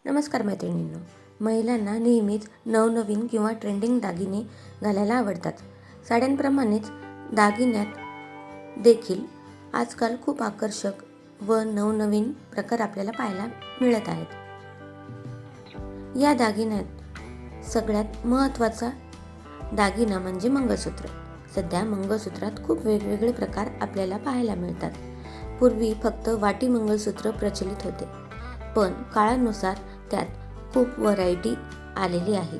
नमस्कार मैत्रिणींनो, महिलांना नेहमीच नवनवीन किंवा ट्रेंडिंग दागिने घालायला आवडतात. साड्यांप्रमाणेच दागिन्यात देखील आजकाल खूप आकर्षक व नवनवीन प्रकार आपल्याला पाहायला मिळत आहेत. या दागिन्यात सगळ्यात महत्त्वाचा दागिना म्हणजे मंगळसूत्र. सध्या मंगळसूत्रात खूप वेगवेगळे प्रकार आपल्याला पाहायला मिळतात. पूर्वी फक्त वाटी मंगळसूत्र प्रचलित होते, पण काळानुसार त्यात खूप व्हरायटी आलेली आहे.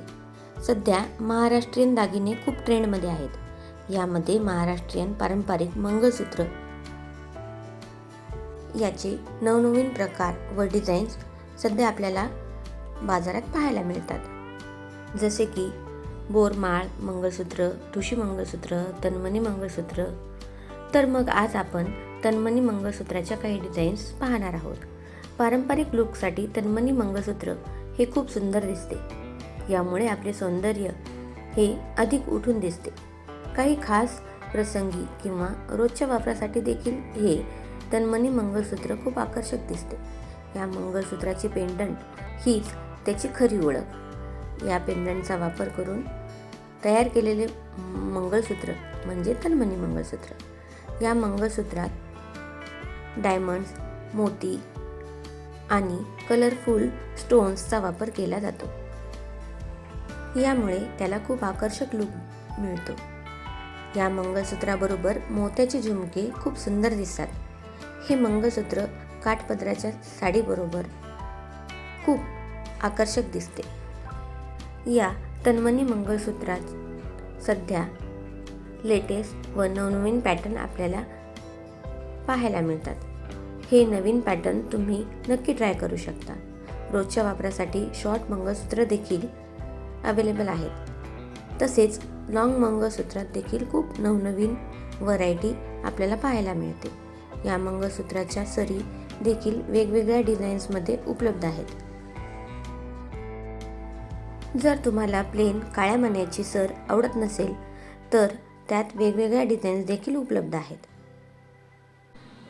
सध्या महाराष्ट्रीयन दागिने खूप ट्रेंडमध्ये आहेत. यामध्ये महाराष्ट्रीयन पारंपरिक मंगळसूत्र याचे नवनवीन प्रकार व डिझाईन्स सध्या आपल्याला बाजारात पाहायला मिळतात. जसे की बोरमाळ मंगळसूत्र, ठुशी मंगळसूत्र, तन्मणी मंगळसूत्र. तर मग आज आपण तन्मणी मंगळसूत्राच्या काही डिझाईन्स पाहणार आहोत. पारंपरिक लुकसाठी तन्मणी मंगळसूत्र हे खूप सुंदर दिसते. यामुळे आपले सौंदर्य हे अधिक उठून दिसते. काही खास प्रसंगी किंवा रोजच्या वापरासाठी देखील हे तन्मणी मंगळसूत्र खूप आकर्षक दिसते. या मंगळसूत्राची पेंडंट हीच त्याची खरी ओळख. या पेंडंटचा वापर करून तयार केलेले मंगळसूत्र म्हणजे तन्मणी मंगळसूत्र. या मंगळसूत्रात डायमंड्स, मोती आणि कलरफुल स्टोन्सचा वापर केला जातो. यामुळे त्याला खूप आकर्षक लूक मिळतो. या मंगळसूत्राबरोबर मोत्याचे झुमके खूप सुंदर दिसतात. हे मंगळसूत्र काठपदराच्या साडीबरोबर खूप आकर्षक दिसते. या तन्मणी मंगळसूत्रात सध्या लेटेस्ट व नवनवीन पॅटर्न आपल्याला पाहायला मिळतात. हे नवीन पॅटर्न तुम्ही नक्की ट्राय करू शकता. रोजच्या वापरासाठी शॉर्ट मंगळसूत्र देखील अवेलेबल आहेत. तसेच लॉंग मंगळसूत्रात देखील खूप नवनवीन व्हरायटी आपल्याला पाहायला मिळते. या मंगळसूत्राच्या सरी देखील वेगवेगळ्या डिझाईन्समध्ये उपलब्ध आहेत. जर तुम्हाला प्लेन काळ्या मण्याची सर आवडत नसेल तर त्यात वेगवेगळ्या डिझाईन्स देखील उपलब्ध आहेत.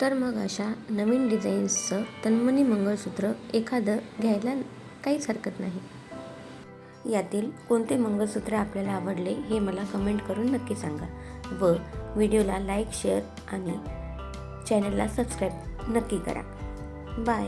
तर मग अशा नवीन डिझाईन्सचं तन्मणी मंगळसूत्र एखादं घ्यायला काहीच हरकत नाही. यातील कोणते मंगळसूत्र आपल्याला आवडले हे मला कमेंट करून नक्की सांगा व व्हिडिओला लाईक, शेअर आणि चॅनलला सबस्क्राईब नक्की करा. बाय.